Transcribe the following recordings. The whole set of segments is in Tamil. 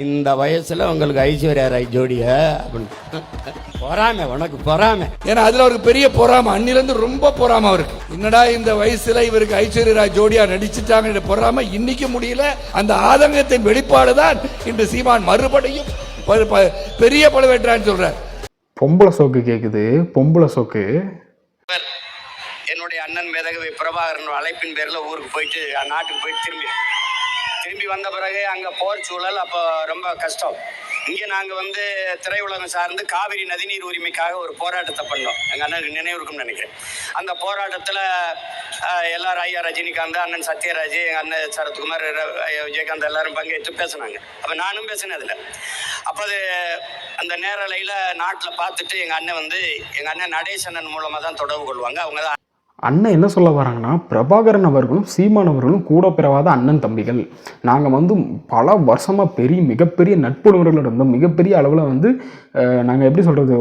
இந்த வயசுல உங்களுக்கு ஐஸ்வர்யா ராய் ஜோடியா அப்படின்னு பொறாம, உனக்கு பொறாம. ஏன்னா அதுல அவருக்கு பெரிய பொறாம, அன்னிலிருந்து ரொம்ப பொறாம அவருக்கு. என்னடா இந்த வயசுல இவருக்கு ஐஸ்வர்யா ராய் ஜோடியா நடிச்சுட்டாங்க பொறாம இன்னைக்கு முடியல. அந்த ஆதங்கத்தின் வெளிப்பாடுதான் இன்று சீமான் மறுபடியும் பெரிய பழுவேற்றான்னு சொல்றார். பொம்பளை சோக்கு கேக்குது, பொம்பளை சோக்கு. என்னுடைய அண்ணன் மேதகவி பிரபாகரன் அழைப்பின் பேர்ல ஊருக்கு போயிட்டு நாட்டுக்கு போயிட்டு திரும்பி வந்த பிறகு அங்கே போர் சூழல் அப்போ ரொம்ப கஷ்டம். இங்கே நாங்கள் திரையுலகம் சார்ந்து காவிரி நதிநீர் உரிமைக்காக ஒரு போராட்டத்தை பண்ணோம். எங்கள் அண்ணனுக்கு நினைவு இருக்கும்னு நினைக்கிறேன். அந்த போராட்டத்தில் எல்லாரும் ஐயா ரஜினிகாந்த், அண்ணன் சத்யராஜ், எங்கள் அண்ணன் சரத்குமார், விஜயகாந்த் எல்லாரும் பங்கேற்று பேசினாங்க. அப்போ நானும் பேசினேன் அதில். அப்போ அது அந்த நேரலையில் நாட்டில் பார்த்துட்டு எங்கள் அண்ணன் நடேசனன் மூலமாக தான் தொடர்பு கொள்வாங்க. அவங்க தான் அண்ணன் என்ன சொல்ல வராங்கன்னா, பிரபாகரன் அவர்களும் சீமான் அவர்களும் கூட பிறவாத அண்ணன் தம்பிகள். நாங்கள் பல வருஷமாக மிகப்பெரிய நட்புணர்வுகள் இருந்தோம். மிகப்பெரிய அளவில் நாங்கள் எப்படி சொல்கிறது,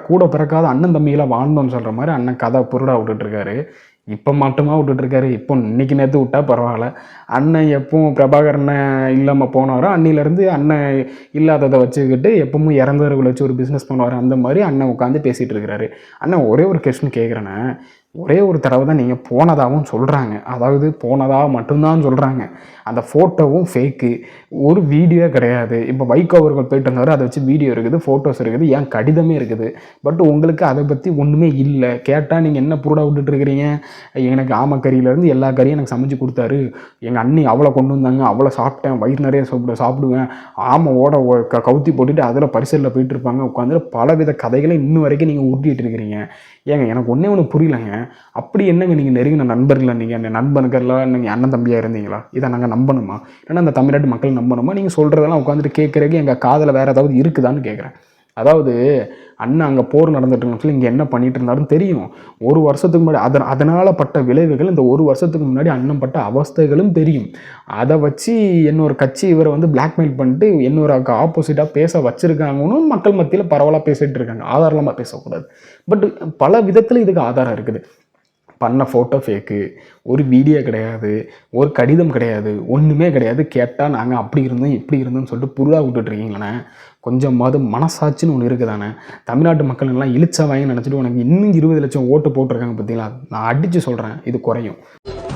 கூட பிறக்காத அண்ணன் தம்பிகளாக வாழ்ந்தோம்னு சொல்கிற மாதிரி அண்ணன் கதை பொருளாக விட்டுட்ருக்காரு. இப்போ மட்டுமா விட்டுட்ருக்காரு. இப்போ இன்னைக்கு நேற்று விட்டா பரவாயில்ல. அண்ணன் எப்பவும் பிரபாகரனை இல்லாமல் போனாரோ அன்னிலேருந்து அண்ணன் இல்லாததை வச்சுக்கிட்டு எப்பவும் இறந்தவர்களை வச்சு ஒரு பிஸ்னஸ் பண்ணுவார். அந்த மாதிரி அண்ணன் உட்காந்து பேசிகிட்டு இருக்கிறாரு. அண்ணன் ஒரே ஒரு கொஸ்டின் கேட்குறேன்னு, ஒரே ஒரு தடவை தான் நீங்கள் போனதாகவும் சொல்கிறாங்க. அதாவது போனதாக மட்டும்தான் சொல்கிறாங்க. அந்த ஃபோட்டோவும் ஃபேக்கு, ஒரு வீடியோ கிடையாது. இப்போ வைகோ அவர்கள் போயிட்டு இருந்தார், அதை வச்சு வீடியோ இருக்குது, ஃபோட்டோஸ் இருக்குது, ஏன் கடிதமே இருக்குது. பட் உங்களுக்கு அதை பற்றி ஒன்றுமே இல்லை. கேட்டால் நீங்கள் என்ன புருடா விட்டுட்டுருக்கிறீங்க, எனக்கு ஆமக்கறியிலேருந்து எல்லா கறியும் எனக்கு சமைச்சு கொடுத்தாரு, எங்கள் அண்ணி அவ்வளோ கொண்டு வந்தாங்க, அவ்வளோ சாப்பிட்டேன், வயிறு நிறைய சாப்பிடுவேன், ஆமையோட கவுத்தி போட்டுட்டு அதில் பரிசலில் போயிட்டு இருப்பாங்க. உட்காந்து பலவித கதைகளை இன்னும் வரைக்கும் நீங்கள் ஊட்டிகிட்டு இருக்கிறீங்க. ஏங்க எனக்கு ஒன்று புரியலைங்க. அப்படி என்னங்க நீங்கள் நெருங்கின நண்பர்களா, நீங்கள் அந்த நண்பர்களாக நீங்கள் அண்ணன் தம்பியாக இருந்தீங்களா? இதை நாங்கள் நம்பணுமா? இல்லைன்னா அந்த தமிழ்நாட்டு மக்கள் நம்பணுமா? நீங்கள் சொல்கிறதெல்லாம் உட்காந்துட்டு கேட்குறதுக்கு எங்கள் காதில் வேறு ஏதாவது இருக்குதான்னு கேட்குறேன். அதாவது அண்ணன் அங்கே போர் நடந்துட்டு சொல்லி இங்கே என்ன பண்ணிட்டு இருந்தாருன்னு தெரியும். ஒரு வருஷத்துக்கு முன்னாடி அதனால் பட்ட விளைவுகள், இந்த ஒரு வருஷத்துக்கு முன்னாடி அண்ணன் பட்ட அவஸ்தைகளும் தெரியும். அதை வச்சு இன்னொரு கட்சி இவரை பிளாக்மெயில் பண்ணிட்டு இன்னொரு ஆப்போசிட்டாக பேச வச்சுருக்காங்கன்னு மக்கள் மத்தியில் பரவலாக பேசிகிட்டு இருக்காங்க. ஆதாரமாக பேசக்கூடாது. பட் பல விதத்தில் இதுக்கு ஆதாரம் இருக்குது. பண்ண ஃபோட்டோ ஃபேக்கு, ஒரு வீடியோ கிடையாது, ஒரு கடிதம் கிடையாது, ஒன்றுமே கிடையாது. கேட்டால் நாங்கள் அப்படி இருந்தோம் இப்படி இருந்தோம்னு சொல்லிட்டு புருடா விட்டுட்ருக்கீங்களே. கொஞ்சமாவது மனசாட்சின்னு ஒன்று இருக்குதானே? தமிழ்நாட்டு மக்கள் எல்லாம் இழிச்சா வாங்கி நினச்சிட்டு உனக்கு இன்னும் 20 லட்சம் ஓட்டு போட்டிருக்காங்க பார்த்தீங்களா? நான் அடித்து சொல்கிறேன், இது குறையும்.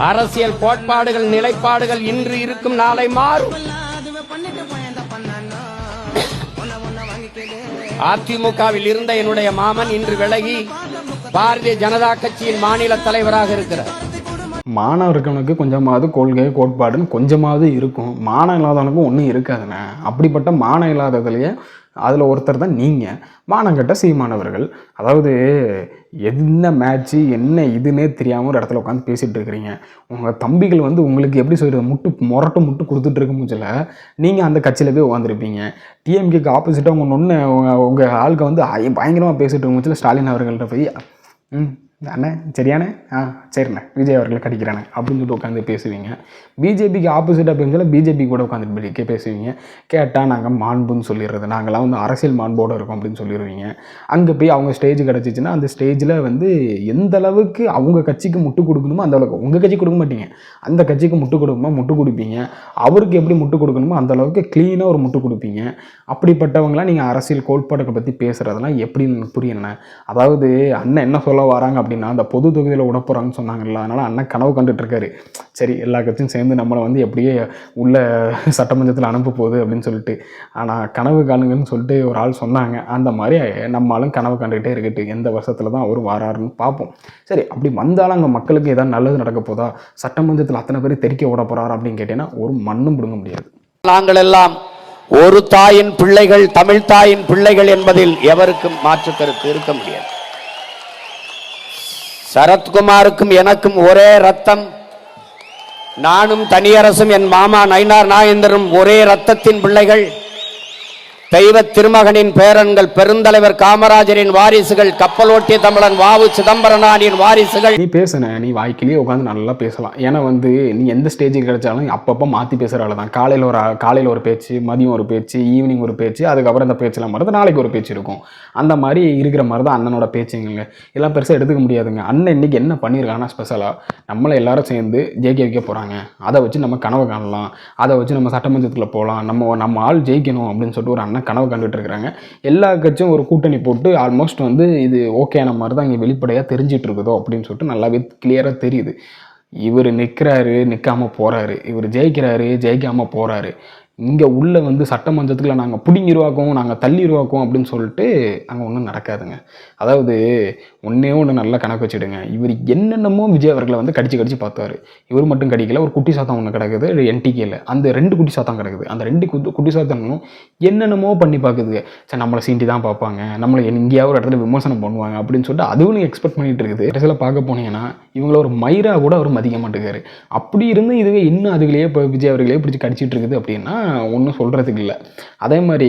அரசியல் கோட்பாடுகள், நிலைப்பாடுகள் இன்று இருக்கும், நாளை மாறும். அதிமுகவில் இருந்த என்னுடைய மாமன் இன்று விலகி பாரதிய ஜனதா கட்சியின் மாநில தலைவராக இருக்கிறார். மானம் இருக்கவனுக்கு கொஞ்சமாவது கொள்கை கோட்பாடுன்னு கொஞ்சமாவது இருக்கும். மானம் இல்லாதவனுக்கும் ஒன்றும் இருக்காதுண்ணே. அப்படிப்பட்ட மானம் இல்லாததுலேயே அதில் ஒருத்தர் தான் நீங்கள், மானங்கட்ட சீமானவர்கள். அதாவது என்ன மேட்ச்சு என்ன இதுன்னே தெரியாமல் ஒரு இடத்துல உட்காந்து பேசிகிட்டு இருக்கிறீங்க. உங்கள் தம்பிகள் உங்களுக்கு எப்படி சொல்கிறது, முட்டு கொடுத்துட்டு மூச்சில் நீங்கள் அந்த கட்சியில் போய் உட்காந்துருப்பீங்க. டிஎம்கேக்கு ஆப்போசிட்டாக உங்கள் ஆளுக்கு பயங்கரமாக பேசிகிட்டு மூச்சில் ஸ்டாலின் அவர்கள்ட்ட போய் அண்ணே சரியானே சரிண்ணே விஜய் அவர்களை கடிக்கிறானே அப்படின்னு சொல்லிட்டு உட்காந்து பேசுவீங்க. பிஜேபிக்கு ஆப்போசிட்டாக பேசுல பிஜேபி கூட உட்காந்துட்டு பேசுவீங்க. கேட்டால் நாங்கள் மாண்புன்னு சொல்லிடுறது, நாங்களாம் அரசியல் மாண்போடு இருக்கோம் அப்படின்னு சொல்லிடுவீங்க. அங்கே போய் அவங்க ஸ்டேஜ் கிடச்சிச்சின்னா அந்த ஸ்டேஜில் எந்த அளவுக்கு அவங்க கட்சிக்கு முட்டு கொடுக்கணுமோ அந்த அளவுக்கு, உங்கள் கட்சிக்கு கொடுக்க மாட்டீங்க, அந்த கட்சிக்கு முட்டு கொடுப்பீங்க. அவருக்கு எப்படி முட்டு கொடுக்கணுமோ அந்த அளவுக்கு க்ளீனாக ஒரு முட்டு கொடுப்பீங்க. அப்படிப்பட்டவங்களாம் நீங்கள் அரசியல் கோட்பாடுகளை பற்றி பேசுகிறதெல்லாம் எப்படின்னு புரியணும். அதாவது அண்ணன் என்ன சொல்ல வராங்க அப்படின்னா, அந்த பொது தொகுதியில் விட போகிறாங்கன்னு சொன்னாங்கல்ல, அதனால் அண்ணன் கனவு கண்டுட்டு இருக்காரு. சரி எல்லா கட்சியும் சேர்ந்து நம்மளை எப்படியே உள்ள சட்டமன்றத்தில் அனுப்ப போகுது அப்படின்னு சொல்லிட்டு. ஆனால் கனவு காணுங்கன்னு சொல்லிட்டு ஒரு ஆள் சொன்னாங்க. அந்த மாதிரி நம்மளும் கனவு கண்டுகிட்டே இருக்கட்டு, எந்த வருஷத்தில் தான் அவர் வராருன்னு பார்ப்போம். சரி அப்படி வந்தாலும் அங்கே மக்களுக்கு ஏதாவது நல்லது நடக்க போதா, சட்டமன்றத்தில் அத்தனை பேர் தெரிக்க விட போகிறாரு அப்படின்னு கேட்டீங்கன்னா ஒரு மண்ணும் பிடுங்க முடியாது. நாங்கள் எல்லாம் ஒரு தாயின் பிள்ளைகள், தமிழ் தாயின் பிள்ளைகள் என்பதில் எவருக்கும் மாற்று கருத்து இருக்க முடியாது. சரத்குமாருக்கும் எனக்கும் ஒரே ரத்தம். நானும் தனியரசும் என் மாமா நயினார் நாகேந்திரனும் ஒரே ரத்தத்தின் பிள்ளைகள். தெய்வ திருமகனின் பேரன்கள், பெருந்தலைவர் காமராஜரின் வாரிசுகள், கப்பலோட்டிய தமிழன் வாவு சிதம்பரனாரின் வாரிசுகள். நீ பேசுன, நீ வாய்க்கிலேயே உட்காந்து நல்லா பேசலாம். ஏன்னா வந்து நீ எந்த ஸ்டேஜுக்கு கிடைச்சாலும் அப்பப்போ மாற்றி பேசுகிறாள் தான். காலையில் ஒரு பேச்சு, மதியம் ஒரு பேச்சு, ஈவினிங் ஒரு பேச்சு, அதுக்கப்புறம் இந்த பேச்செல்லாம் மறந்து நாளைக்கு ஒரு பேச்சு இருக்கும். அந்த மாதிரி இருக்கிற மாதிரி தான் அண்ணனோட பேச்சுங்க. இதெல்லாம் பெருசாக எடுத்துக்க முடியாதுங்க. அண்ணன் இன்னைக்கு என்ன பண்ணியிருக்காங்கன்னா ஸ்பெஷலாக நம்மளை எல்லாரும் சேர்ந்து ஜெயிக்க வைக்க போகிறாங்க. அதை வச்சு நம்ம கனவு காணலாம், அதை வச்சு நம்ம சட்டமன்றத்தில் போகலாம், நம்ம ஆள் ஜெயிக்கணும் அப்படின்னு சொல்லிட்டு ஒரு அண்ணன் கனவு கண்டுட்டு இருக்கிறாங்க. எல்லா கட்சியும் ஒரு கூட்டணி போட்டு ஆல்மோஸ்ட் வந்து இது ஓகேன மாதிரி தான் இங்கே வெளிப்படையாக தெரிஞ்சிட்டு இருக்குதோ அப்படின்னு சொல்லிட்டு நல்லாவே கிளியராக தெரியுது. இவர் நிற்கிறாரு, நிற்காமல் போகிறாரு, இவர் ஜெயிக்கிறாரு, ஜெயிக்காமல் போகிறாரு. இங்கே உள்ள வந்து சட்டமன்றத்துக்குள்ள நாங்கள் பிடிங்கிருவாக்குவோம், நாங்கள் தள்ளிடுவாக்குவோம் அப்படின்னு சொல்லிட்டு அங்கே ஒன்றும் நடக்காதுங்க. அதாவது ஒன்று நல்லா கணக்கு வச்சுடுங்க. இவர் என்னென்னமோ விஜய் அவர்களை வந்து கடிச்சு பார்த்தாரு. இவர் மட்டும் கடிக்கல, ஒரு குட்டி சாத்தம் ஒன்று கிடக்குது என்டிகேல. அந்த 2 குட்டி சாத்தம் கிடக்குது. அந்த 2 குட்டி சாத்தங்களும் என்னென்னமோ பண்ணி பார்க்குதுங்க. சரி, நம்மளை சீண்டி தான் பார்ப்பாங்க, நம்மளை எங்கேயாவது ஒரு இடத்துல விமர்சனம் பண்ணுவாங்க அப்படின்னு சொல்லிட்டு அதுவும் எக்ஸ்பெக்ட் பண்ணிட்டு இருக்குது. கடைசியில் பார்க்க போனீங்கன்னா இவங்கள ஒரு மயிரா கூட அவர் மதிக்க மாட்டேங்காரு. அப்படி இருந்து இதுவே இன்னும் அதுலேயே இப்போ விஜய் அவர்களே பிடிச்சி கடிச்சிட்டு இருக்குது அப்படின்னா ஒன்றும் சொல்கிறதுக்கு இல்லை. அதே மாதிரி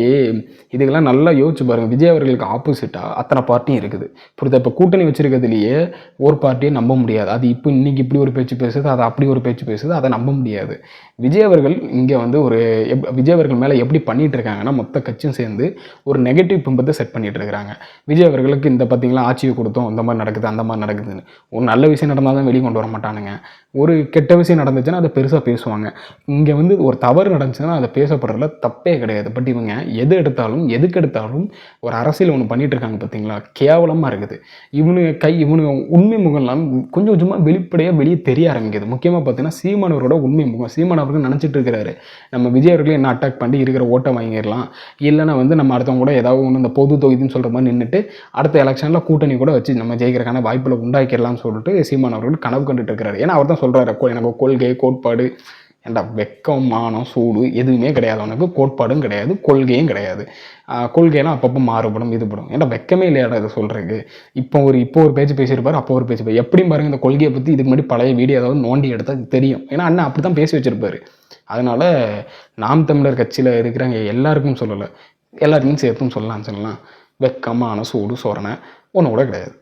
இதுக்கெல்லாம் நல்லா யோசிச்சு பாருங்கள். விஜய் அவர்களுக்கு ஆப்போசிட்டாக அத்தனை பார்ட்டியும் இருக்குது. புரியுதா? இப்போ கூட்டணி வச்சிருக்கிறதுலையே ஒரு பார்ட்டியை நம்ப முடியாது. அது இப்போ இன்னைக்கு இப்படி ஒரு பேச்சு பேசுது, அது அப்படி ஒரு பேச்சு பேசுது, அதை நம்ப முடியாது. விஜய் அவர்கள் இங்கே வந்து விஜய் அவர்கள் மேலே எப்படி பண்ணிட்டு இருக்காங்கன்னா மொத்த கட்சியும் சேர்ந்து ஒரு நெகட்டிவ் பிம்பத்தை செட் பண்ணிட்டு இருக்கிறாங்க. விஜய் அவர்களுக்கு இந்த பார்த்தீங்களா ஆட்சியை கொடுத்தோம், இந்த மாதிரி நடக்குது, அந்த மாதிரி நடக்குதுன்னு. ஒரு நல்ல விஷயம் நடந்தால் தான் வெளியே கொண்டு வர மாட்டானுங்க. ஒரு கெட்ட விஷயம் நடந்துச்சுன்னா அதை பெருசாக பேசுவாங்க. இங்கே வந்து ஒரு தவறு நடந்துச்சுன்னா அதை பேசப்படுறதுல தப்பே கிடையாது. பட் இவங்க எதுக்கு எடுத்தாலும் ஒரு அரசியல் ஒன்று பண்ணிட்டு இருக்காங்க பார்த்தீங்களா, கேவலமாக இருக்குது. இவனுங்க உண்மை முகம்லாம் கொஞ்சம் கொஞ்சமாக வெளிப்படையாக வெளியே தெரிய ஆரம்பிக்குது. முக்கியமாக பார்த்தீங்கன்னா சீமானவரோட உண்மை முகம். சீமானவர்கள் நினச்சிட்டு இருக்கிறாரு நம்ம விஜய் அவர்களே என்ன அட்டாக் பண்ணி இருக்கிற ஓட்டை வாங்கிடலாம், இல்லைன்னா வந்து நம்ம அடுத்தவங்க கூட ஏதாவது ஒன்று இந்த பொது தொகுதின்னு சொல்கிற மாதிரி நின்றுட்டு அடுத்த எலெக்ஷனில் கூட்டணி கூட வச்சு நம்ம ஜெயிக்கிறதுக்கான வாய்ப்புகளை உண்டாக்கிடலாம்னு சொல்லிட்டு சீமானவர்கள் கனவு கண்டுட்டு இருக்கிறாரு. ஏன்னா அவர் தான் சொல்கிறாரு, எனக்கு கொள்கை கோட்பாடு ஏன்டா வெக்கம் மானம் சூடு எதுவுமே கிடையாது, அவனுக்கு கோட்பாடும் கிடையாது, கொள்கையும் கிடையாது. கொள்கையெல்லாம் அப்பப்போ மாறுபடும், இதுபடும். ஏன்டா வெக்கமே இல்லையாடா இதை சொல்கிறதுக்கு. இப்போ ஒரு பேச்சு பேசியிருப்பார், அப்போ ஒரு பேச்சு எப்படியும் பாருங்கள். இந்த கொள்கையை பற்றி இதுக்கு முன்னாடி பழைய வீடியோ ஏதாவது நோண்டி எடுத்தால் தெரியும். ஏன்னா அண்ணன் அப்படி தான் பேசி வச்சிருப்பாரு. அதனால் நாம் தமிழர் கட்சியில் இருக்கிறவங்க எல்லாருக்கும் சொல்லலை, எல்லாருக்கும் சேர்த்தும் சொல்லலாம். வெக்கமான சூடு சோரணை ஒன்று கூட கிடையாது.